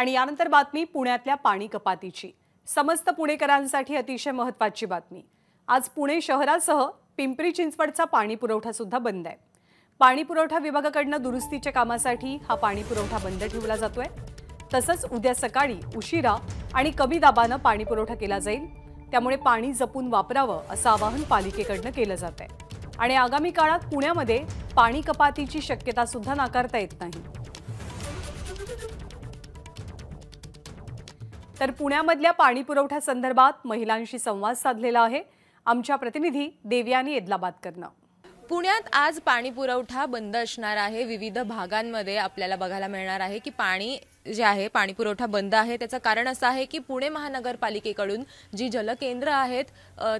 आणि यानंतर बातमी पुण्यातल्या पाणी कपातीची। समस्त पुणेकरांसाठी अतिशय महत्त्वाची बातमी। आज पुणे शहरासह पिंपरी चिंचवडचा पाणी पुरवठा सुद्धा बंद आहे। पाणी पुरवठा विभागाकडून दुरुस्तीच्या कामासाठी हा पाणी पुरवठा बंद ठेवला जातोय। तसंच उद्या सकाळी उशिरा आणि कमी दाबाने पाणी पुरवठा केला जाईल। त्यामुळे पाणी जपून वापरावं असं आवाहन पालिकेकडून केलं जात आहे। आणि आगामी काळात पुण्यामध्ये पाणी कपातीची शक्यता सुद्धा नाकारता येत नाही। तर पुण्यामधल्या पाणी पुरवठा संदर्भात महिलांशी संवाद साधलेला आहे आमच्या प्रतिनिधी देवयानी एदलाबादकरनं। पुण्यात आज पाणी पुरवठा बंद असणार आहे। विविध भागांमध्ये आपल्याला बघायला मिळणार आहे की पाणी जे आहे पाणी पुरवठा बंद आहे। त्याचं कारण असं आहे की पुणे महानगरपालिकेकडून जी जलकेंद्र आहेत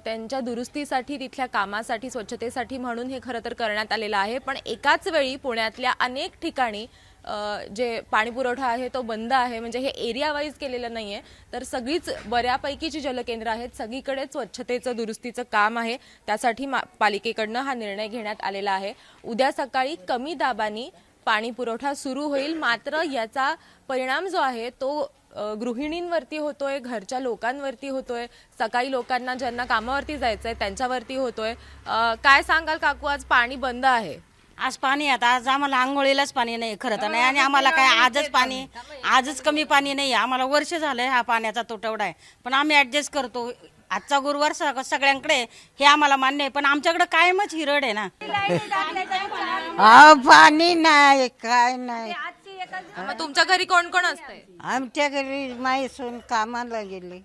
त्यांच्या दुरुस्तीसाठी, तिथल्या कामासाठी, स्वच्छतेसाठी म्हणून हे खरं तर करण्यात आलेलं आहे। पण एकाच वेळी पुण्यातल्या अनेक ठिकाणी जे पाणी पुरवठा आहे तो बंद आहे। म्हणजे हे एरिया वाईज केलेलं नाहीये, तर सगळीच बऱ्यापैकी जी जलकेंद्र आहेत सगळीकडे स्वच्छतेचं दुरुस्तीचं काम आहे। त्यासाठी पालिकेकडून हा निर्णय घेण्यात आलेला आहे। उद्या सकाळी कमी दाबाने पाणी पुरवठा सुरू होईल। मात्र याचा परिणाम जो आहे तो गृहिणींवरती होतोय, घरच्या लोकांवरती होतोय, सकाळी लोकांना ज्यांना कामावरती जायचंय त्यांच्यावरती होतोय। काय सांगाल काकू, आज पाणी बंद आहे? आज पाणी आज आम्हाला आंघोळीलाच पाणी नाही खरं तर नाही, आणि आम्हाला काय आजच कमी पाणी नाही। आम्हाला वर्ष झालंय हा पाण्याचा तुटवडा आहे, पण आम्ही ऍडजस्ट करतो। आजचा गुरुवार सगळ्यांकडे हे आम्हाला मान्य आहे, पण आमच्याकडे कायमच हिरड आहे ना। पाणी नाही, काय नाही। मग तुमच्या घरी कोण कोण असतंय? आमच्या घरी माई सून कामाला गेली।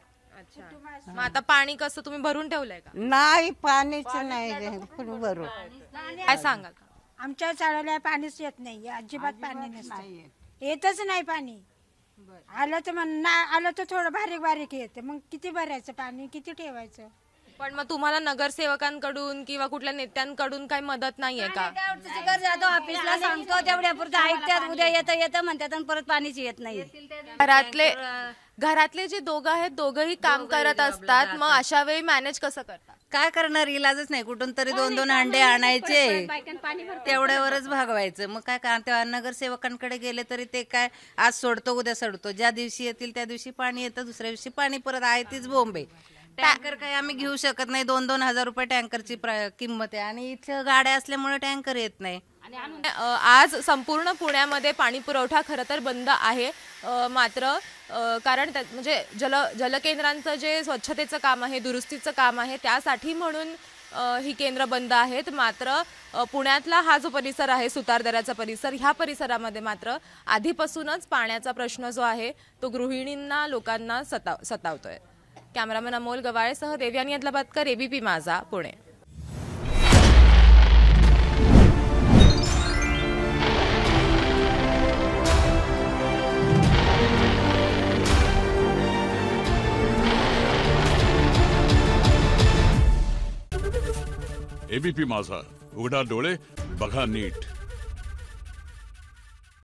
मग आता पाणी कसं तुम्ही भरून ठेवलंय का? नाही, पाणीच नाही भरू। काय सांगाल? आमच्या चाळ्याला पाणीच येत नाही, अजिबात पाणी नसतं, येतच नाही पाणी। आलं तर आलं तर थोडं बारीक बारीक येते, मग किती भरायचं पाणी, किती ठेवायचं? पण मग तुम्हाला नगरसेवकांकडून किंवा कुठल्या नेत्यांकडून काही मदत नाहीये का? जातो ऑफिसला, सांगतो तेवढ्यापुरतं ऐकतात, उद्या येतं म्हणतात आणि परत पाणीच येत नाही। घरातले जे दोघं आहेत दोघंही काम करत असतात, मग अशा वेळी मॅनेज कसं करतात? काय करणार, इलाजच नाही। कुठून तरी 2-2 अंडे आणायचे, तेवढ्यावरच भागवायचं। मग काय तेव्हा नगरसेवकांकडे गेले तरी ते काय आज सोडतो उद्या सोडतो, ज्या दिवशी येतील त्या दिवशी पाणी येतं, दुसऱ्या दिवशी पाणी परत आहे तीच बोंबे। टँकर काय आम्ही घेऊ शकत नाही, 2-2 हजार रुपये टँकरची किंमत आहे, आणि इथं गाड्या असल्यामुळे टँकर येत नाही। आज संपूर्ण पुण्यामध्ये पाणी पुरवठा खरं तर बंद आहे। मात्र कारण म्हणजे जलकेंद्रांचं जे स्वच्छतेचं काम आहे, दुरुस्तीचं काम आहे, त्यासाठी म्हणून ही केंद्र बंद आहेत। मात्र पुण्यातला हा जो परिसर आहे सुतारदऱ्याचा परिसर, ह्या परिसरामध्ये मात्र आधीपासूनच पाण्याचा प्रश्न जो आहे तो गृहिणींना, लोकांना सतावतोय। कॅमेरामन अमोल गवाळेसह देवयानी एदलाबादकर, एबीपी माझा, पुणे। एबीपी माझा, उघडा डोळे बघा नीट।